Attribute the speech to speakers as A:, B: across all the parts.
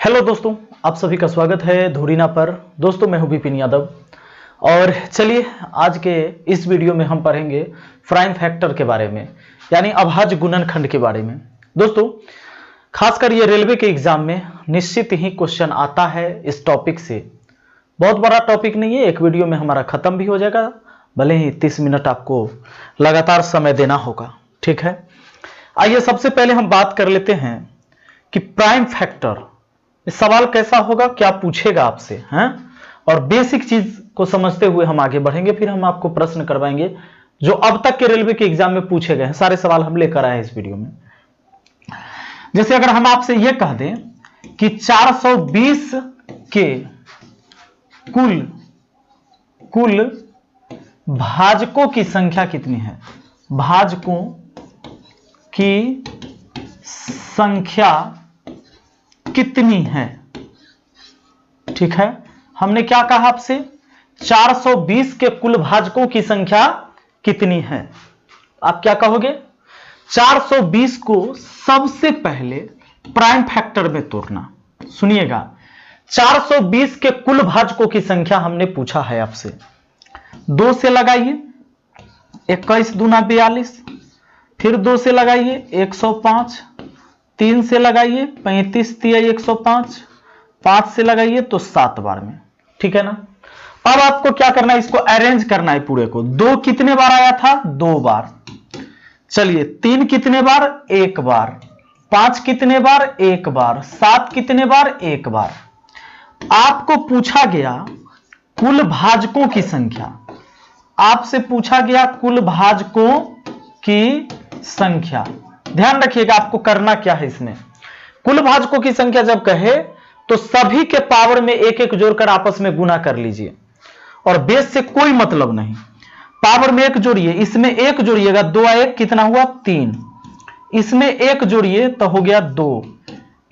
A: Hello दोस्तों, आप सभी का स्वागत है धुरीना पर। दोस्तों मैं हूं विपिन यादव और चलिए आज के इस वीडियो में हम पढ़ेंगे प्राइम फैक्टर के बारे में, यानी अभाज्य गुणनखंड के बारे में। दोस्तों खासकर ये रेलवे के एग्जाम में निश्चित ही क्वेश्चन आता है इस टॉपिक से। बहुत बड़ा टॉपिक नहीं है, एक वीडियो में हमारा खत्म भी हो जाएगा, भले ही 30 मिनट आपको लगातार समय देना होगा। ठीक है, आइए सबसे पहले हम बात कर लेते हैं कि प्राइम फैक्टर सवाल कैसा होगा, क्या पूछेगा आपसे हैं, और बेसिक चीज को समझते हुए हम आगे बढ़ेंगे। फिर हम आपको प्रश्न करवाएंगे जो अब तक के रेलवे के एग्जाम में पूछे गए हैं, सारे सवाल हम लेकर आए इस वीडियो में। जैसे अगर हम आपसे यह कह दें कि 420 के कुल भाजकों की संख्या कितनी है, भाजकों की संख्या कितनी है। ठीक है, हमने क्या कहा आपसे, 420 के कुल भाजकों की संख्या कितनी है। आप क्या कहोगे, 420 को सबसे पहले प्राइम फैक्टर में तोड़ना। सुनिएगा, 420 के कुल भाजकों की संख्या हमने पूछा है आपसे। 2 से लगाइए 21 दूना 42, फिर 2 से लगाइए 105, 3 से लगाइए 35 तिया 105, 5 से लगाइए तो 7 बार में। ठीक है ना। अब आपको क्या करना है, इसको अरेंज करना है पूरे को। 2 कितने बार आया था, 2 बार। चलिए 3 कितने बार, 1 बार। 5 कितने बार, 1 बार। 7 कितने बार, 1 बार। आपको पूछा गया कुल भाजकों की संख्या, आपसे पूछा गया कुल भाजकों की संख्या। ध्यान रखिएगा आपको करना क्या है इसमें। कुल भाजकों की संख्या जब कहे तो सभी के पावर में एक एक जोड़कर आपस में गुना कर लीजिए, और बेस से कोई मतलब नहीं। पावर में 1 जोड़िए, इसमें 1 जोड़िएगा, 2 1 कितना हुआ 3, इसमें 1 जोड़िए तो हो गया 2,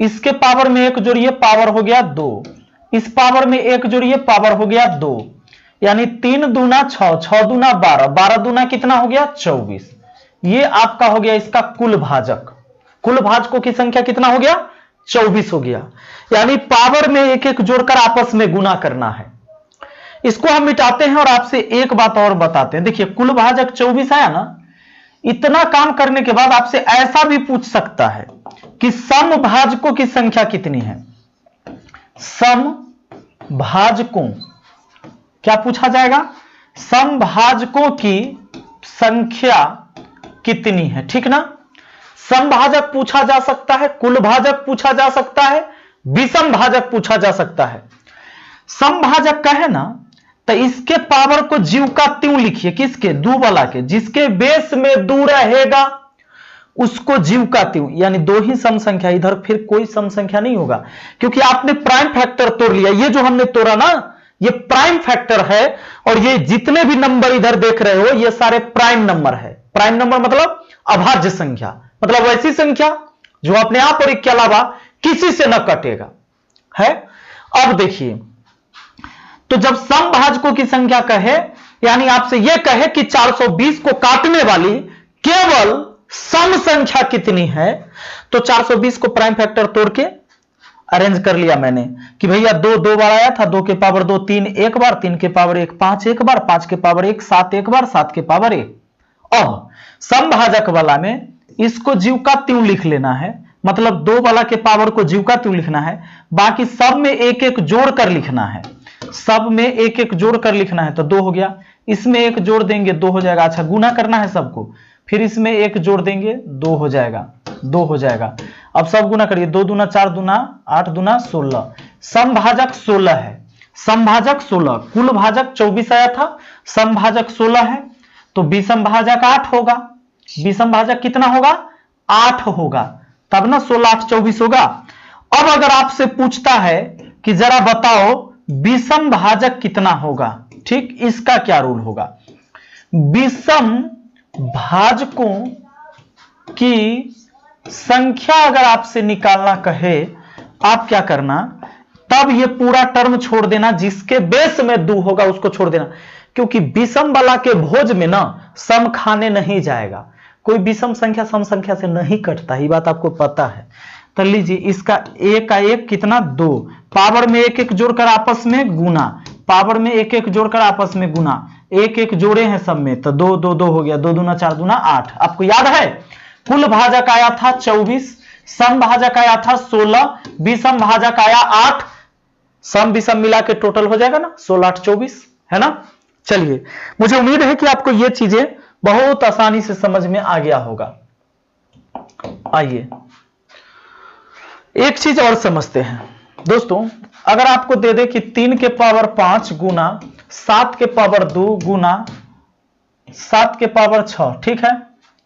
A: इसके पावर में 1 जोड़िए, पावर हो गया 2, इस पावर में 1 जोड़िए, पावर हो गया 2, यानी 3 दूना 6, 6 दूना 12, 12 दूना कितना हो गया 24। ये आपका हो गया इसका कुल भाजक। कुल भाजकों की संख्या कितना हो गया, 24 हो गया। यानी पावर में एक एक जोड़कर आपस में गुना करना है। इसको हम मिटाते हैं और आपसे एक बात और बताते हैं। देखिए कुल भाजक 24 आया ना, इतना काम करने के बाद आपसे ऐसा भी पूछ सकता है कि सम भाजकों की संख्या कितनी है। सम भाजकों क्या पूछा जाएगा, सम भाजकों की संख्या कितनी है। ठीक ना, समभाजक पूछा जा सकता है, कुल भाजक पूछा जा सकता है, विषम भाजक पूछा जा सकता है। समभाजक का है ना, तो इसके पावर को ज्यों का त्यों लिखिए, किसके, 2 वाला के। जिसके बेस में 2 रहेगा उसको ज्यों का त्यों, यानी 2 ही सम संख्या, इधर फिर कोई सम संख्या नहीं होगा, क्योंकि आपने प्राइम फैक्टर तोड़ लिया। ये जो हमने तोड़ा ना, ये प्राइम फैक्टर है, और ये जितने भी नंबर इधर देख रहे हो ये सारे प्राइम नंबर है। प्राइम नंबर मतलब अभाज्य संख्या, मतलब वैसी संख्या जो अपने आप और एक के अलावा किसी से न कटेगा है। अब देखिए, तो जब समभाजकों की संख्या कहे, यानी आपसे यह कहे कि 420 को काटने वाली केवल सम संख्या कितनी है, तो 420 को प्राइम फैक्टर तोड़ के अरेंज कर लिया मैंने कि भैया 2 2 बार आया था, 2 के पावर 2 3 1 बार, 3 के पावर 1 5 1 बार, 5 के पावर 1 7 1 बार, 7 के पावर 1। अब समभाजक वाला में इसको ज्यों का त्यों लिख लेना है, मतलब 2 वाला के पावर को ज्यों का त्यों लिखना है, बाकी सब में एक एक जोड़ कर लिखना है। सब में एक एक जोड़ कर लिखना है, तो 2 हो गया। इसमें 1 जोड़ देंगे 2 हो जाएगा। अच्छा, गुना करना है सबको, फिर इसमें 1 जोड़ देंगे 2 हो जाएगा, 2 हो जाएगा। अब सब गुना करिए, 2 दूना 4 दूना 8 दूना 16। समभाजक 16 है, समभाजक 16। कुल भाजक 24 आया था, समभाजक 16 है, तो विषम भाजक 8 होगा। विषम भाजक कितना होगा, 8 होगा, तब ना 16 8 24 होगा। अब अगर आपसे पूछता है कि जरा बताओ विषम भाजक कितना होगा, ठीक, इसका क्या रूल होगा। विषम भाजकों की संख्या अगर आपसे निकालना कहे, आप क्या करना, तब ये पूरा टर्म छोड़ देना, जिसके बेस में 2 होगा उसको छोड़ देना, क्योंकि विषम वाला के भोज में ना सम खाने नहीं जाएगा। कोई विषम संख्या सम संख्या से नहीं कटता, ये बात आपको पता है। तो लीजिए इसका एक का एक कितना 2, पावर में एक एक जोड़कर आपस में गुना, पावर में एक एक जोड़कर आपस में गुना, एक एक जोड़े हैं सब में तो 2 2 2 हो गया, 2 दूना 4 दूना 8। आपको याद है कुल भाजक आया था 24, सम भाजक आया था 16, विषम भाजक आया 8, सम विषम मिला के टोटल हो जाएगा ना 16 8 24, है ना। चलिए मुझे उम्मीद है कि आपको ये चीजें बहुत आसानी से समझ में आ गया होगा। आइए एक चीज और समझते हैं दोस्तों, अगर आपको दे दे कि 3 के पावर 5 गुना 7 के पावर 2 गुना 7 के पावर 6, ठीक है।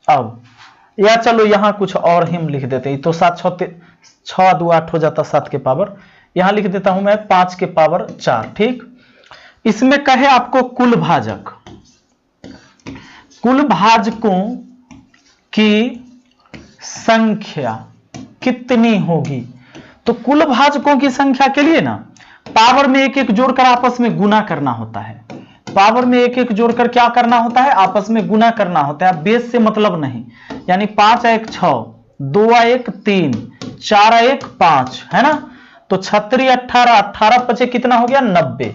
A: अब या चलो यहां कुछ और हम लिख देते हैं, तो 7 6 2 8 हो जाता 7 के पावर, यहां लिख देता हूं मैं 5 के पावर 4, ठीक। इसमें कहे आपको कुल भाजक, कुल भाजकों की संख्या कितनी होगी। तो कुल भाजकों की संख्या के लिए ना पावर में एक एक जोड़कर आपस में गुना करना होता है, पावर में एक एक जोड़कर क्या करना होता है, आपस में गुना करना होता है, बेस से मतलब नहीं। यानी 5 1 6, 2 1 3, 4 1 5, है ना। तो 36 18, 18 5 कितना हो गया 90,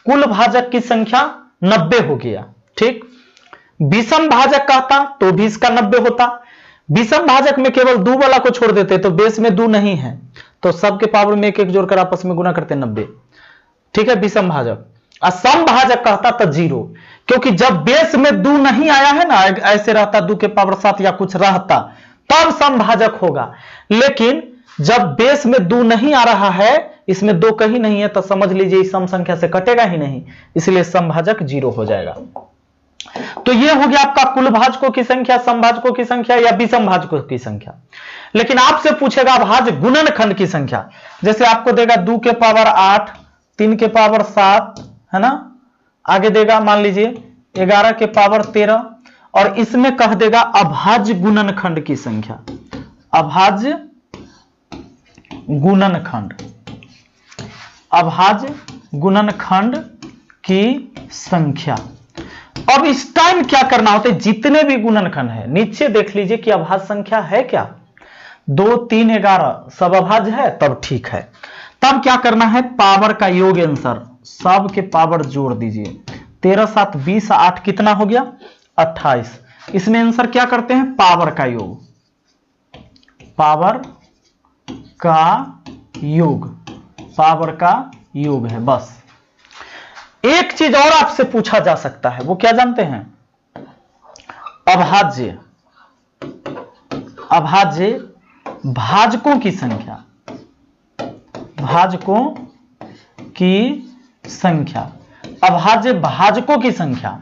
A: कुल भाजक की संख्या 90 हो गया, ठीक। विषम भाजक कहता तो भी इसका 90 होता, विषम भाजक में केवल 2 वाला को छोड़ देते तो बेस में 2 नहीं है, तो सबके पावर में एक एक जोड़कर आपस में गुना करते 90, ठीक है विषम भाजक। और सम भाजक कहता तो 0, क्योंकि जब बेस में 2 नहीं आया है ना, ऐसे रहता 2 के पावर 7 या कुछ रहता तब सम भाजक होगा, लेकिन जब बेस में 2 नहीं आ रहा है, इसमें 2 कहीं नहीं है, तो समझ लीजिए इस सम संख्या से कटेगा ही नहीं, इसलिए सम भाजक 0 हो जाएगा। तो ये हो गया आपका कुल भाजकों की संख्या, समभाजकों की संख्या या विषम भाजकों की संख्या। लेकिन आपसे पूछेगा भाज गुणनखंड की संख्या, जैसे आपको देगा 2 के पावर 8, 3 के पावर 7, है ना, आगे देगा मान लीजिए 11 के पावर 13, और इसमें कह देगा अभाज्य गुणनखंड की संख्या, अभाज्य गुणनखंड, अभाज्य गुणनखंड की संख्या। अब इस टाइम क्या करना होता है, जितने भी गुणनखंड है नीचे देख लीजिए कि अभाज्य संख्या है क्या, 2 3 11 सब अभाज्य है, तब ठीक है। तब क्या करना है, पावर का योग आंसर, सब के पावर जोड़ दीजिए, 13 7 20 8 कितना हो गया 28। इसमें आंसर क्या करते हैं, पावर का योग, पावर का योग, पावर का योग है बस। एक चीज और आपसे पूछा जा सकता है, वो क्या जानते हैं, अभाज्य, अभाज्य भाजकों की संख्या, भाजकों की संख्या, अभाज्य भाजकों की संख्या।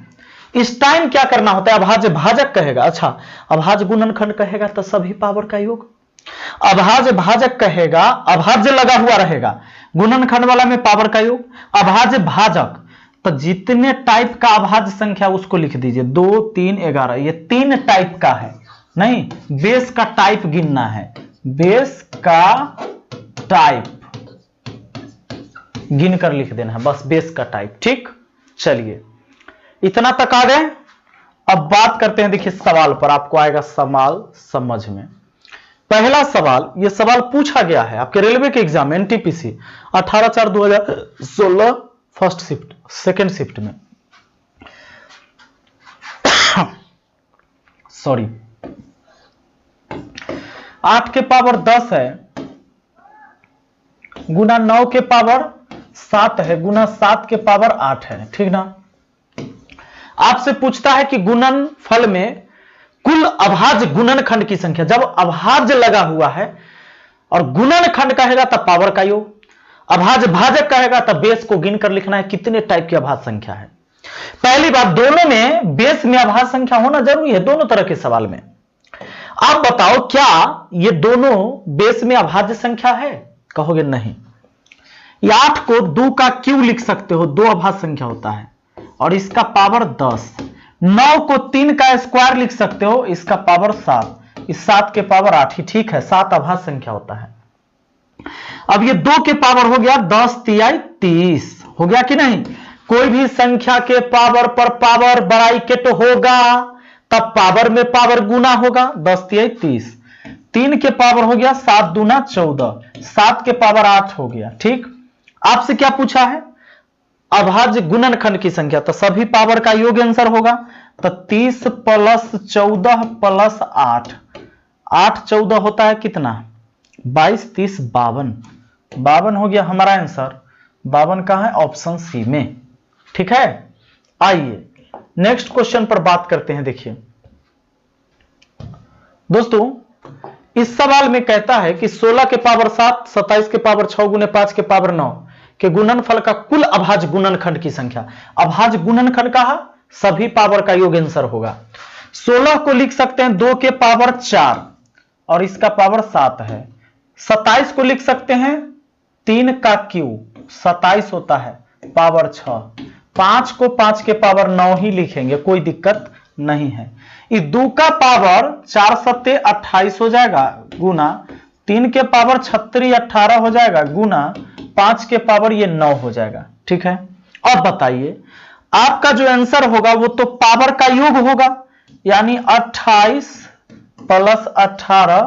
A: इस टाइम क्या करना होता है, अभाज्य भाजक कहेगा, अच्छा अभाज्य गुणनखंड कहेगा तो सभी पावर का योग, अभाज्य भाजक कहेगा अभाज्य लगा हुआ रहेगा, गुणनखंड वाला में पावर का योग, अभाज्य भाजक तो जितने टाइप का अभाज्य संख्या उसको लिख दीजिए, 2 3 11, ये 3 टाइप का है, नहीं बेस का टाइप गिनना है, बेस का टाइप गिन कर लिख देना है बस, बेस का टाइप, ठीक। चलिए इतना तक आ गए। अब बात करते हैं, देखिए सवाल पर आपको आएगा सवाल समझ में। पहला सवाल, यह सवाल पूछा गया है आपके रेलवे के exam NTPC 18/4/2016 first shift second shift में, सॉरी 8 के पावर 10 है गुना 9 के पावर 7 है गुना 7 के पावर 8 है, ठीक ना। आपसे पूछता है कि गुणनफल में कुल अभाज्य गुणनखंड की संख्या, जब अभाज्य लगा हुआ है और गुणनखंड कहेगा तब पावर का योग, अभाज्य भाजक कहेगा तब बेस को गिनकर लिखना है कितने टाइप की अभाज्य संख्या है। पहली बात, दोनों में बेस में अभाज्य संख्या होना जरूरी है, दोनों तरह के सवाल में। आप बताओ क्या ये दोनों बेस में अभाज्य संख्या है, कहोगे नहीं। 8 को 2 का क्यूब लिख सकते हो, 2 अभाज्य संख्या होता है, और इसका पावर 10। 9 को 3 का स्क्वायर लिख सकते हो, इसका पावर 7, इस 7 के पावर 8 ही, ठीक है 7 अभाज्य संख्या होता है। अब ये 2 के पावर हो गया 10 तिहाई 30, हो गया कि नहीं। कोई भी संख्या के पावर पर पावर ब्रैकेट होगा तब पावर में पावर गुना होगा, 10 तिहाई 30। 3 के पावर हो गया 7 दूना 14, 7 के पावर 8 हो गया। ठीक, आपसे क्या पूछा है? अभाज्य गुणनखंड की संख्या, तो सभी पावर का योग आंसर होगा। तो 30 प्लस 14 प्लस 8, 8 14 होता है कितना? 22 30 52, 52 हो गया हमारा आंसर। 52 कहां है? ऑप्शन सी में। ठीक है, आइए नेक्स्ट क्वेश्चन पर बात करते हैं। देखिए दोस्तों, इस सवाल में कहता है कि 16 के पावर 7, 27 के पावर 6 गुने 5 के पावर 9 के गुणनफल का कुल अभाज्य गुणनखंड की संख्या। अभाज्य गुणनखंड कहा, सभी पावर का योग आंसर होगा। 16 को लिख सकते हैं 2 के पावर 4 और इसका पावर 7 है। 27 को लिख सकते हैं 3 का क्यूब, 27 होता है पावर 6। 5 को 5 के पावर 9 ही लिखेंगे, कोई दिक्कत नहीं है। इस 2 का पावर 4 सत्ते 28 हो जाएगा, गुना 3 के पावर 36 18 हो जाएगा, गुना 5 के पावर ये 9 हो जाएगा। ठीक है, अब बताइए आपका जो आंसर होगा वो तो पावर का योग होगा, यानी 28 प्लस 18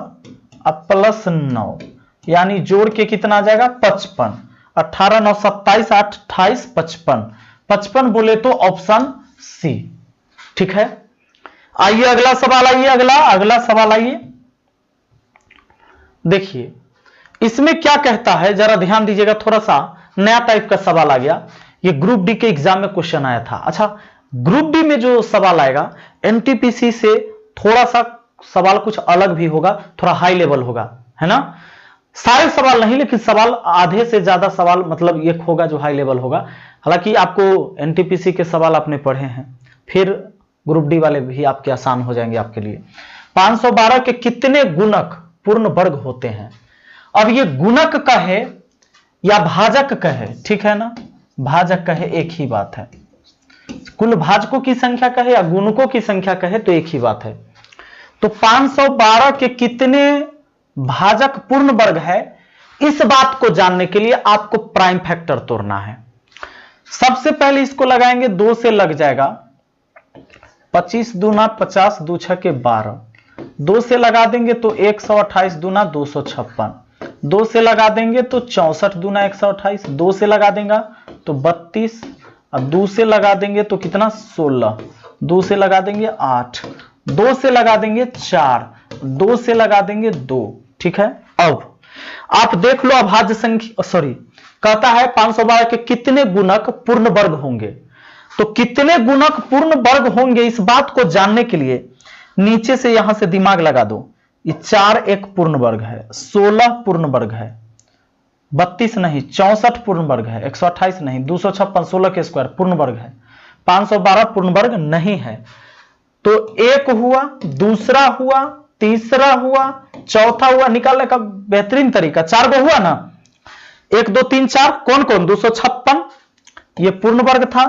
A: प्लस 9, यानी जोड़ के कितना आ जाएगा? 55। 18 9 27 8 28 55, 55 बोले तो ऑप्शन सी। ठीक है, आइए अगला सवाल, आइए अगला सवाल आइए। देखिए इसमें क्या कहता है, जरा ध्यान दीजिएगा, थोड़ा सा नया टाइप का सवाल आ गया। ये ग्रुप डी के एग्जाम में क्वेश्चन आया था। अच्छा, ग्रुप डी में जो सवाल आएगा एनटीपीसी से थोड़ा सा सवाल कुछ अलग भी होगा, थोड़ा हाई लेवल होगा, है ना। सारे सवाल नहीं, लेकिन सवाल आधे से ज्यादा सवाल मतलब एक होगा जो हाई लेवल होगा। हालांकि आपको एनटीपीसी के सवाल आपने पढ़े हैं, फिर ग्रुप डी वाले भी आपके आसान हो जाएंगे आपके लिए। 512 के कितने गुणक पूर्ण वर्ग होते हैं? अब ये गुणक कहे या भाजक कहे, ठीक है ना, भाजक कहे एक ही बात है। कुल भाजकों की संख्या कहे या गुणकों की संख्या कहे तो एक ही बात है। तो 512 के कितने भाजक पूर्ण वर्ग है, इस बात को जानने के लिए आपको प्राइम फैक्टर तोड़ना है। सबसे पहले इसको लगाएंगे, 2 से लग जाएगा 25 दूना 50, 2 6 के 12, 2 से लगा देंगे तो 128 दूना 256, 2 से लगा देंगे तो 64 दूना 128, 2 से लगा देंगे तो 32, अब 2 से लगा देंगे तो कितना 16, 2 से लगा देंगे 8, 2 से लगा देंगे 4, 2 से लगा देंगे 2। ठीक है, अब आप देख लो अभाज्य संख्या, सॉरी कहता है 512 के कितने गुणक पूर्ण वर्ग होंगे। तो कितने गुणक पूर्ण वर्ग होंगे इस बात को जानने के लिए नीचे से यहां से दिमाग लगा दो। ये 4 एक पूर्ण वर्ग है, 16 पूर्ण वर्ग है, 32 नहीं 64 पूर्ण वर्ग है, 128 नहीं 256, 16 के स्क्वायर पूर्ण वर्ग है, 512 पूर्ण वर्ग नहीं है। तो एक हुआ, दूसरा हुआ, तीसरा हुआ, चौथा हुआ, निकालने का बेहतरीन तरीका 4 गो हुआ ना, 1 2 3 4, कौन कौन? 256 ये पूर्ण वर्ग था,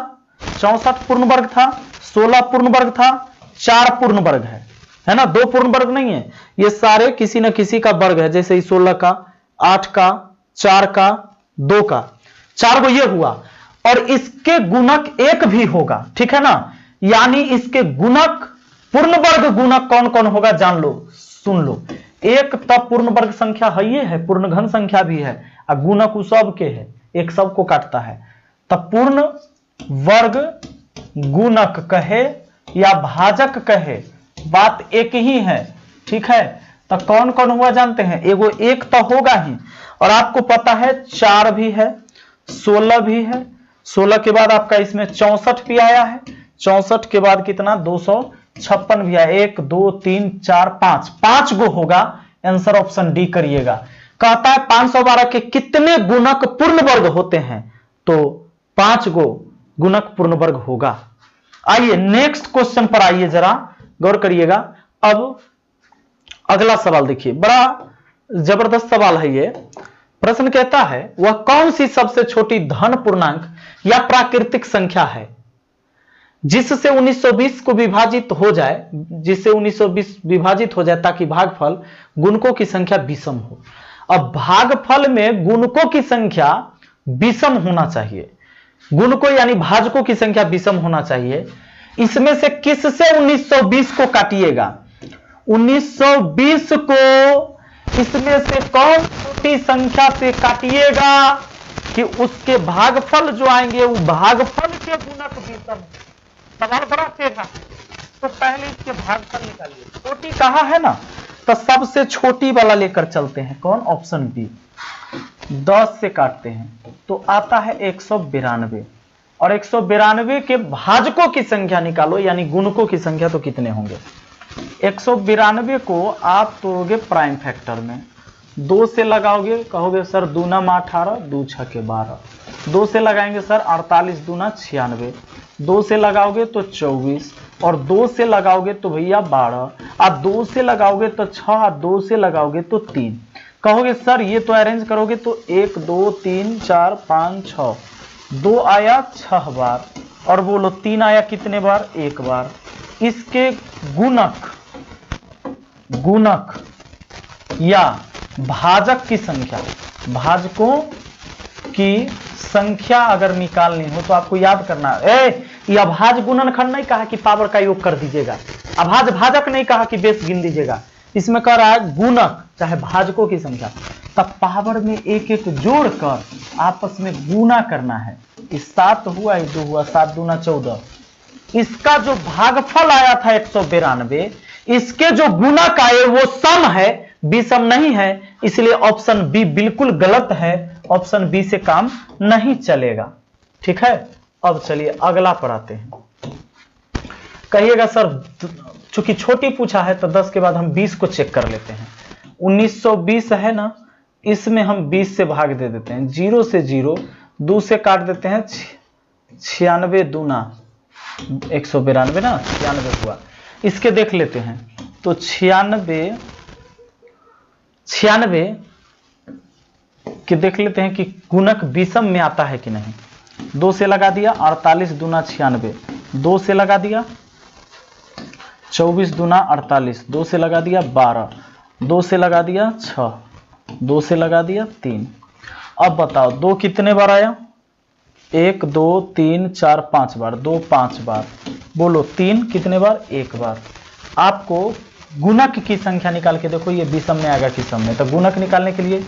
A: 64 पूर्ण वर्ग था, 16 पूर्ण वर्ग था, 4 पूर्ण वर्ग है ना, 2 पूर्ण वर्ग नहीं है। ये सारे किसी न किसी का वर्ग है, जैसे 16 का, 8 का, 4 का, 2 का, 4 को ये हुआ। और इसके गुणक 1 भी होगा, ठीक है ना, यानी इसके गुणक पूर्ण वर्ग गुणक कौन कौन होगा जान लो, सुन लो। 1 तब पूर्ण वर्ग संख्या है, ये है पूर्ण घन संख्या भी है, और गुणक उ सब के है, एक सब को काटता है। तब पूर्ण वर्ग गुणक कहे या भाजक कहे, बात एक ही है। ठीक है, तो कौन कौन हुआ जानते हैं? एगो 1 तो होगा ही, और आपको पता है 4 भी है, 16 भी है, 16 के बाद आपका इसमें 64 भी आया है, 64 के बाद कितना 256 भी आया, 1 2 3 4 5, 5 गो होगा। आंसर ऑप्शन डी करिएगा। कहता है 512 के कितने गुणक पूर्ण वर्ग होते हैं, तो 5 गो गुणक पूर्ण वर्ग होगा। आइए नेक्स्ट क्वेश्चन पर आइए, जरा गौर करिएगा। अब अगला सवाल देखिए, बड़ा जबरदस्त सवाल है ये। प्रश्न कहता है वह कौन सी सबसे छोटी धन पूर्णांक या प्राकृतिक संख्या है जिससे 1920 को विभाजित हो जाए, जिससे 1920 विभाजित हो जाए ताकि भागफल गुणकों की संख्या विषम हो। अब भागफल में गुणकों की संख्या विषम होना चाहिए, गुणकों यानी भाजकों की संख्या विषम होना चाहिए। इसमें से किससे 1920 को काटिएगा? 1920 को इसमें से कौन छोटी संख्या से काटिएगा कि उसके भागफल जो आएंगे वो भागफल के गुणक विषम। सवाल बड़ा तेज है, तो पहले इसके भागफल निकालिए। छोटी कहा है ना, तो सबसे छोटी वाला लेकर चलते हैं। कौन? Option B. 10 से काटते हैं तो आता है 192, और 192 के भाजकों की संख्या निकालो, यानी गुणकों की संख्या तो कितने होंगे। 192 को आप तोड़ोगे प्राइम फैक्टर में, 2 से लगाओगे, कहोगे सर 2 9 18, 2 6 के 12, 2 से लगाएंगे सर 48 दूना 96, 2 से लगाओगे तो 24, और 2 से लगाओगे तो भैया 12, आप 2 से लगाओगे तो 6, 2 से लगाओगे तो 3। कहोगे सर ये तो अरेंज करोगे तो 1 2 3 4 5 6, 2 आया 6 बार, और बोलो 3 आया कितने बार? 1 बार। इसके गुणक या भाजक की संख्या, भाजकों की संख्या अगर निकालनी हो तो आपको याद करना है, ये अभाज्य गुणनखंड नहीं कहा कि पावर का योग कर दीजिएगा, अभाज्य भाजक नहीं कहा कि बेस गिन दीजिएगा, इसमें कह रहा है गुणक चाहे भाजकों की संख्या, तब पावर में एक एक जोड़कर आपस में गुना करना है। इस 7 हुआ, ये 2 हुआ, 7 दूना 14, इसका जो भागफल आया था 192, इसके जो गुणक आए वो सम है, विषम नहीं है, इसलिए ऑप्शन बी बिल्कुल गलत है, ऑप्शन बी से काम नहीं चलेगा। ठीक है, अब चलिए अगला पर आते हैं। कहिएगा सर चूंकि छोटी पूछा है तो 10 के बाद हम 20 को चेक कर लेते हैं। 1920 है ना, इसमें हम 20 से भाग दे देते हैं, 0 से 0, 2 से काट देते हैं 96 दूना 192 ना, 96 हुआ। इसके देख लेते हैं तो 96 के देख लेते हैं कि गुणक विषम में आता है कि नहीं। 2 से लगा दिया 48 दूना 96, 2 से लगा दिया 24 दूना 48, 2 से लगा दिया 12, 2 से लगा दिया 6, 2 से लगा दिया 3। अब बताओ 2 कितने बार आया? 1 2 3 4 5 बार, 2 5 बार, बोलो 3 कितने बार? 1 बार। आपको गुणक की संख्या निकाल के देखो, ये विषम में आएगा कि सम में, तो गुणक निकालने के लिए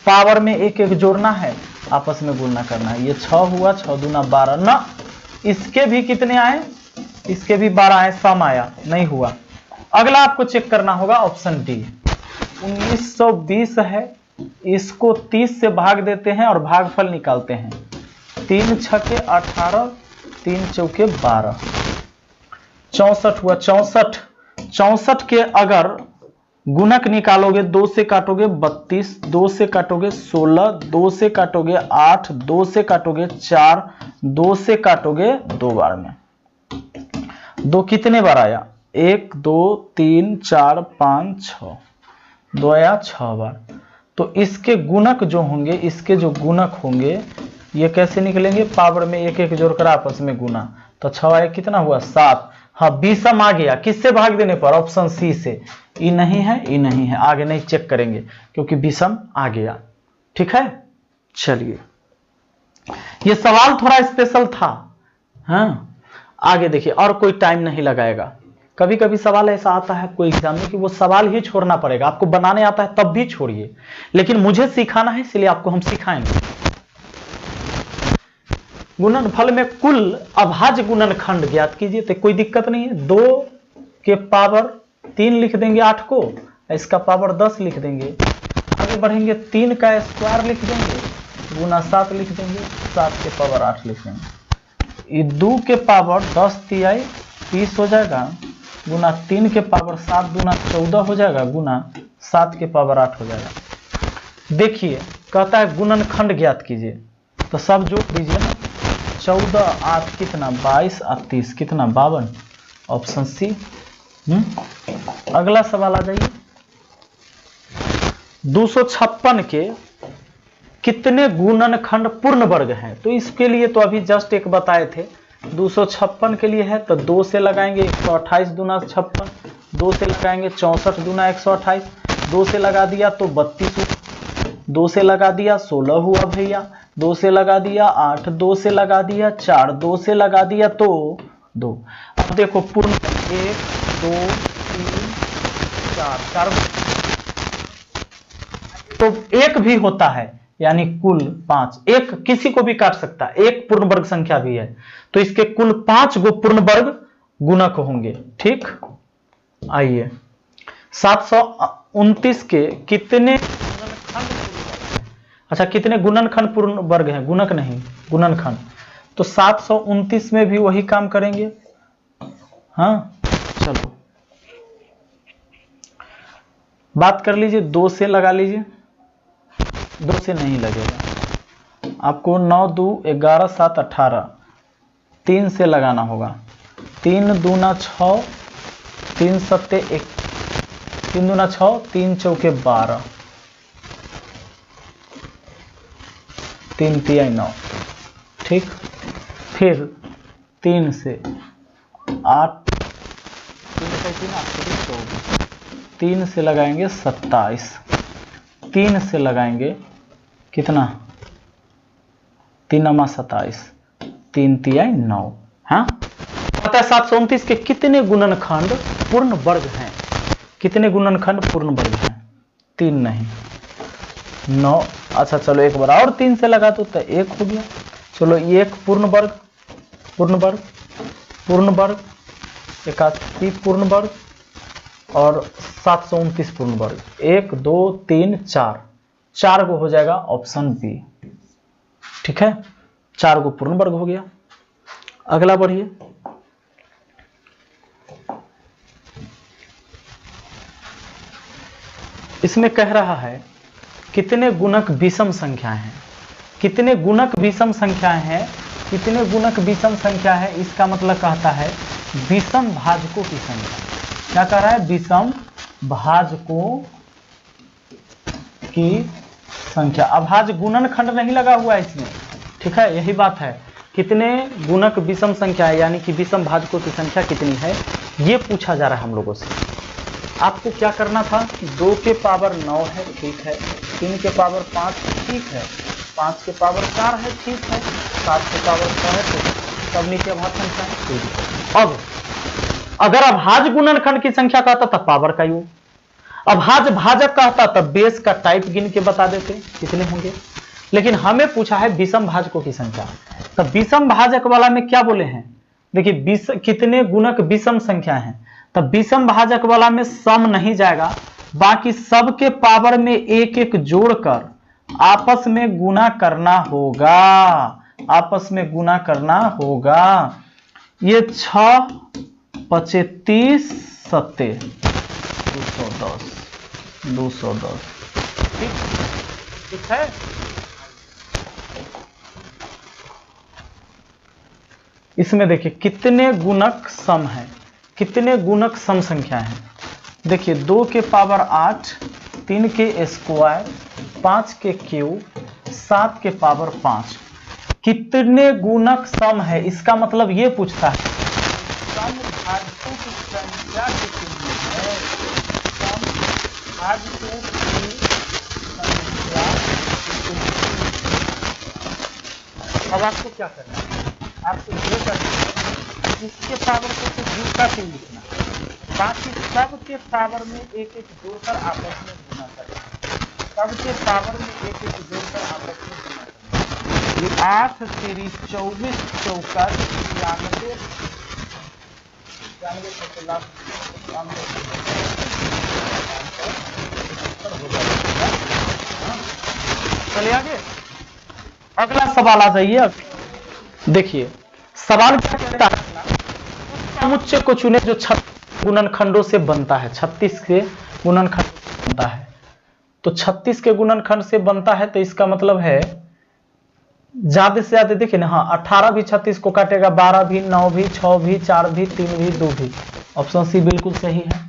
A: पावर में एक एक जोड़ना है, आपस में गुणना करना है। ये 6 हुआ, 6 दूना 12 ना, इसके भी कितने आए? इसके भी 12 आए, सम आया नहीं हुआ। अगला आपको चेक करना होगा ऑप्शन डी। 1920 है, इसको 30 से भाग देते हैं और भागफल निकालते हैं। 3 6 18, 3 4 12, 64 हुआ। 64 के अगर गुणक निकालोगे, 2 से काटोगे 32, 2 से काटोगे 16, 2 से काटोगे 8, 2 से काटोगे 4, 2 से काटोगे 2 बार में। 2 कितने बार आया? 1 2 3 4 5 6, 2 आया 6 बार। तो इसके गुणक जो होंगे, इसके जो गुणक होंगे ये कैसे निकलेंगे? पावर में एक एक जोड़कर आपस में गुना, तो 6 आया कितना हुआ? 7। हाँ, विषम आ गया, किससे भाग देने पर? ऑप्शन सी से। ई नहीं है, ई नहीं है, आगे नहीं चेक करेंगे क्योंकि विषम आ गया। ठीक है, चलिए ये सवाल थोड़ा स्पेशल था। हाँ, आगे देखिए, और कोई टाइम नहीं लगाएगा। कभी कभी सवाल ऐसा आता है कोई एग्जाम में कि वो सवाल ही छोड़ना पड़ेगा, आपको बनाने आता है तब भी छोड़िए, लेकिन मुझे सिखाना है इसलिए आपको हम सिखाएंगे। गुणनफल में कुल अभाज्य गुणनखंड ज्ञात कीजिए, तो कोई दिक्कत नहीं है। 2 के पावर 3 लिख देंगे 8 को, इसका पावर 10 लिख देंगे। आगे बढ़ेंगे, 3 का स्क्वायर लिख देंगे, गुना 7 लिख देंगे, 7 के पावर 8 लिख देंगे। ये 2 के पावर 10 तिहाई 30 हो जाएगा, गुना 3 के पावर 7 दूना 14 हो जाएगा, गुना 7 के पावर 8 हो जाएगा। देखिए कहता है गुणनखंड ज्ञात कीजिए, तो सब जोड़ दीजिए ना। 14 8 कितना? 22 और 30 कितना? 52, ऑप्शन सी। अगला सवाल आ जाइए। 256 के कितने गुणनखंड पूर्ण वर्ग हैं? तो इसके लिए तो अभी जस्ट एक बताए थे। 256 के लिए है तो 2 से लगाएंगे 128 दूना 56, 2 से लगाएंगे 64 दूना 128, 2 से लगा दिया तो 32, 2 से लगा दिया 16 हुआ भैया, 2 से लगा दिया 8, 2 से लगा दिया 4, 2 से लगा दिया तो 2। अब देखो पूर्ण 1 2 3 4 तो एक भी होता है, यानी कुल 5। एक किसी को भी काट सकता है, एक पूर्ण वर्ग संख्या भी है, तो इसके कुल 5 गो पूर्ण वर्ग गुणक होंगे। ठीक, आइए 729 के कितने गुणनखंड, अच्छा कितने गुणनखंड पूर्ण वर्ग हैं, गुणक नहीं गुणनखंड। तो 729 में भी वही काम करेंगे। हाँ चलो बात कर लीजिए, 2 से लगा लीजिए, 2 से नहीं लगेगा आपको। 9 2 11 7 18, 3 से लगाना होगा। 3 दूना 6, 3 सत्ते 1, 3 दूना 6, 3 चौके 12, 3 तिहाई 9। ठीक, फिर 3 से 8, 3 से लगाएंगे 27, 3 से लगाएंगे कितना, 3 नमा 27, 3 तिहाई 9। हाँ पता है 729 के कितने गुणनखंड पूर्ण वर्ग हैं, कितने गुणनखंड पूर्ण वर्ग हैं, 3 नहीं 9। अच्छा चलो एक बार और 3 से लगा दो तो 1 हो गया। चलो 1 पूर्ण वर्ग, पूर्ण वर्ग, पूर्ण वर्ग, 81 पूर्ण वर्ग और 729 पूर्ण वर्ग। 1 2 3 4, 4 गो हो जाएगा ऑप्शन बी। ठीक है, 4 गो पूर्ण वर्ग हो गया। अगला बढ़िए, इसमें कह रहा है कितने गुणक विषम संख्याएं हैं, कितने गुणक विषम संख्याएं हैं, कितने गुणक विषम संख्या है। इसका मतलब कहता है विषम भाजकों की संख्या। क्या कह रहा है, विषम भाजकों की संख्या। अभाज्य गुणनखंड नहीं लगा हुआ है इसमें। ठीक है, यही बात है, कितने गुणक विषम संख्या है, यानी कि विषम भाजकों की संख्या कितनी है, ये पूछा जा रहा है हम लोगों से। आपको क्या करना था, 2 के पावर 9 है, ठीक है, 3 के पावर 5 ठीक है, 5 के पावर 4 है, ठीक है, 7 के पावर 6 है, तो सब नीचे अभाज्य संख्या है। अब अगर अभाज्य गुणनखंड की संख्या कहता तब पावर का योग, अभाज्य भाजक कहता तब बेस का टाइप गिन के बता देते कितने होंगे। लेकिन हमें पूछा है विषम भाजकों की संख्या, तो विषम भाजक वाला में क्या बोले हैं, देखिए कितने गुणक विषम संख्या है, तब विषम भाजक वाला में सम नहीं जाएगा, बाकी सबके पावर में एक एक जोड़कर आपस में गुना करना होगा, आपस में गुना करना होगा। ये 6 25 सत्ते 210, 210। ठीक है, इसमें देखिए कितने गुणक सम है, कितने गुणक सम संख्या है। देखिए 2 के पावर 8, 3 के स्क्वायर, 5 के क्यूब, 7 के पावर 5, कितने गुणक सम है। इसका मतलब ये पूछता है सम भाजकों की संख्या कितनी है, सम भाजकों की संख्या कितनी है। अब आपको क्या करना है, आपको ये करना है इसके पावर को तो दूसरा से लिखना, बाकी सबके पावर में एक एक जोड़कर आपस में गुना करना, सबके पावर में एक एक जोड़कर आपस में गुना करना। ये 8 3 24 चौका 93 चलिए आगे अगला सवाल आ जाइए। देखिए सवाल क्या कहता है, समुच्चय को चुने जो 36 गुणनखंडों से बनता है, 36 के गुणनखंड बनता है। तो 36 के गुणनखंड से बनता है, तो इसका मतलब है ज्यादा से ज्यादा देखिए ना, हाँ 18 भी 36 को काटेगा, 12 भी, 9 भी, 6 भी, 4 भी, 3 भी, 2 भी। ऑप्शन सी बिल्कुल सही है।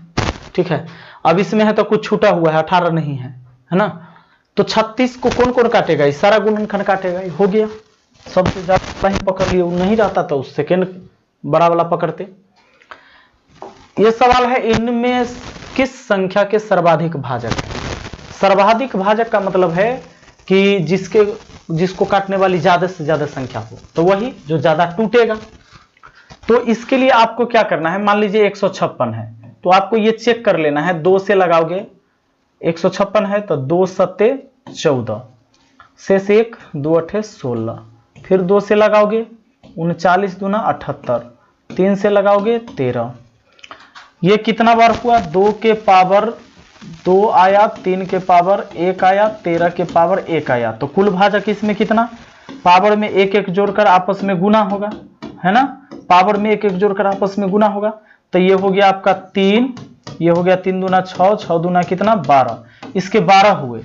A: ठीक है, अब इसमें है तो कुछ छूटा हुआ है, 18 नहीं है, है ना। तो 36 को कौन कौन काटेगा, इस सारा गुणनखंड काटेगा, हो गया। सबसे ज्यादा ही पकड़ लिए, नहीं रहता तो उस सेकेंड बड़ा वाला पकड़ते। यह सवाल है इनमें किस संख्या के सर्वाधिक भाजक है। सर्वाधिक भाजक का मतलब है कि जिसको काटने वाली ज्यादा से ज्यादा संख्या हो, तो वही जो ज्यादा टूटेगा। तो इसके लिए आपको क्या करना है, मान लीजिए 156 है, तो तो आपको ये चेक कर लेना है। 2 से लगाओगे 156 है तो 2 सत्ते 14, शेष 1, 2 अठे 16, फिर 2 से लगाओगे 39 दूना 78, 3 से लगाओगे 13। ये कितना बार हुआ? 2 के पावर 2 आया, 3 के पावर 1 आया, 13 के पावर 1 आया। तो कुल भाजक इसमें कितना? पावर में 1 1 जोड़कर आपस में गुना होगा, है ना। पावर में 1 1 जोड़कर आपस में गुना होगा। तो ये हो गया आपका 3, ये हो गया 3 दूना 6, 6 दूना कितना 12, इसके 12 हुए।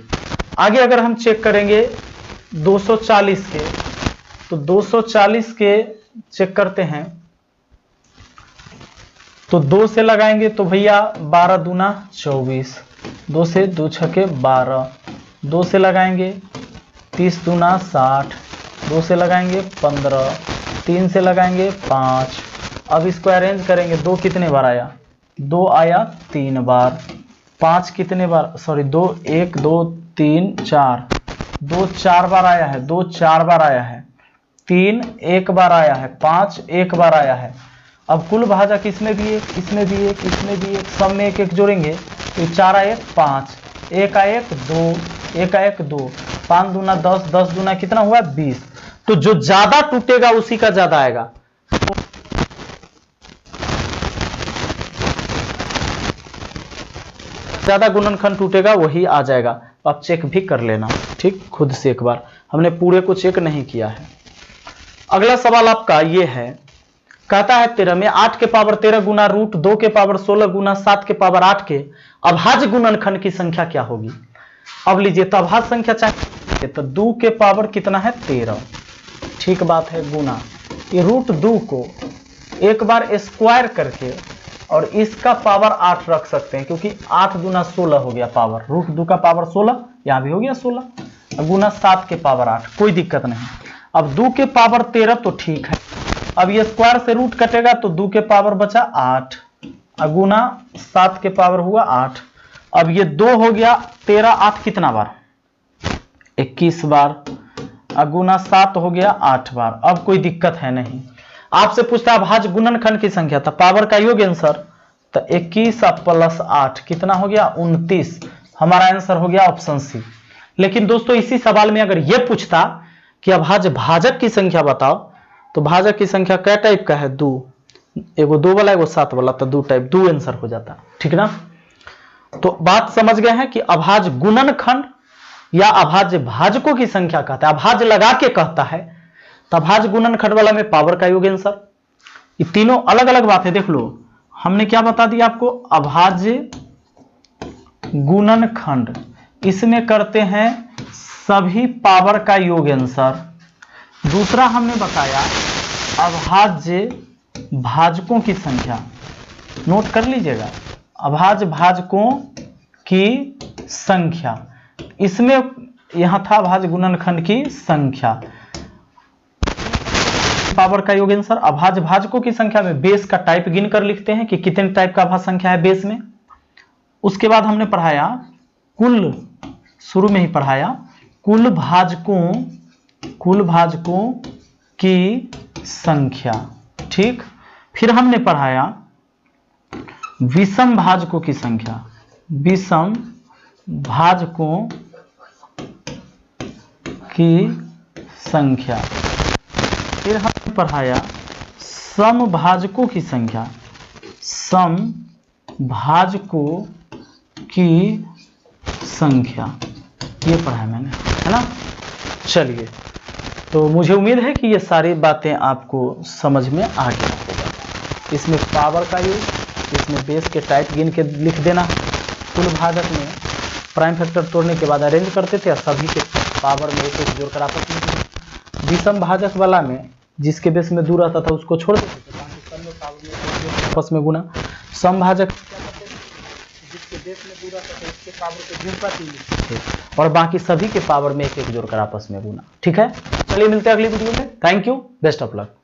A: आगे अगर हम चेक करेंगे 240 के, तो 240 के चेक करते हैं तो 2 से लगाएंगे तो भैया 12 दूना 24, 2 से 2 छके 12, 2 से लगाएंगे 30 दूना 60, 2 से लगाएंगे 15, 3 से लगाएंगे 5। अब इसको अरेंज करेंगे, 2 कितने बार आया? 2 आया 3 बार, 5 कितने बार, सॉरी 2 1 2 3 4, 2 4 बार आया है, 2 4 बार आया है, 3 1 बार आया है, 5 1 बार आया है। अब कुल भाजक इसमें भी 1, इसमें भी 1, इसमें भी 1, सब में 1 1 जोड़ेंगे तो 4 आए 5, 1 आए 2, 1 आए 2, 5 दूना 10, 10 दूना कितना हुआ 20। तो जो ज्यादा टूटेगा उसी का ज्यादा आएगा। ज्यादा गुणनखंड टूटेगा वही आ जाएगा। आप चेक भी कर लेना, ठीक, खुद से एक बार। हमने पूरे को चेक नहीं किया है। अगला सवाल आपका ये है, कहता है 13 में 8 के पावर 13 गुना रूट 2 के पावर 16 गुना 7 के पावर 8 के अभाज्य गुणनखंड की संख्या क्या होगी। अब लीजिए, तो अभाज्य संख्या चाहिए तो 2 के पावर कितना है 13, ठीक बात है, गुना ये रूट 2 को एक बार स्क्वायर करके और इसका पावर 8 रख सकते हैं, क्योंकि 8 गुना 16 हो गया पावर, रूट 2 का पावर 16, यहां भी हो गया 16, गुना 7 के पावर 8, कोई दिक्कत नहीं। अब 2 के पावर 13 तो ठीक है। अब ये स्क्वायर से रूट कटेगा तो 2 के पावर बचा 8, गुना 7 के पावर हुआ 8। अब ये 2 हो गया 13, 8 कितना बार 21 बार, गुना 7 हो गया 8 बार। अब कोई दिक्कत है नहीं। आपसे पूछता है अभाज्य गुणनखंड की संख्या, तो पावर का योग आंसर, तो 21 प्लस 8 कितना हो गया 29। हमारा आंसर हो गया ऑप्शन सी। लेकिन दोस्तों इसी सवाल में अगर यह पूछता कि अभाज्य भाजक की संख्या बताओ, तो भाजक की संख्या कै टाइप का है 2, एगो 2 वाला एगो 7 वाला, तो 2 टाइप, 2 आंसर हो जाता, ठीक ना। तो बात समझ गए हैं कि अभाज्य गुणनखंड या अभाज्य भाजकों की संख्या कहता है, अभाज्य लगा के कहता है, तो अभाज्य गुणनखंड वाला में पावर का योग आंसर। ये तीनों अलग अलग बात है, देख लो। हमने क्या बता दिया आपको, अभाज्य गुणनखंड, इसमें करते हैं सभी पावर का योग आंसर। दूसरा हमने बताया अभाज्य भाजकों की संख्या, नोट कर लीजिएगा, अभाज्य भाजकों की संख्या, इसमें यहां था अभाज्य गुणनखंड की संख्या, पावर का योग आंसर। अभाज्य भाजकों की संख्या में बेस का टाइप गिनकर लिखते हैं कि कितने टाइप का अभाज्य संख्या है बेस में। उसके बाद हमने पढ़ाया कुल, शुरू में ही पढ़ाया कुल भाजकों की संख्या, ठीक। फिर हमने पढ़ाया विषम भाजकों की संख्या, विषम भाजकों की संख्या। फिर हमने पढ़ाया समभाजकों की संख्या, समभाजकों की संख्या, ये पढ़ा मैंने, है ना। चलिए, तो मुझे उम्मीद है कि ये सारी बातें आपको समझ में आ गया होगा। इसमें पावर का यूज, इसमें बेस के टाइप गिन के लिख देना। कुल भाजक में प्राइम फैक्टर तोड़ने के बाद अरेंज करते थे, सभी के पावर में एक एक जोड़कर आपस में। विषम भाजक वाला में जिसके बेस में 2 रहता था उसको छोड़ देते थे, बाकी सब में पावर में आपस में गुना। समभाजक जिसके बेस में 2 रहता था उसके पावर को जोड़कर 3 लिखते थे, और बाकी सभी के पावर में एक एक जोड़कर आपस में गुना, ठीक है। चलिए मिलते हैं अगली वीडियो में। Thank you, best of luck.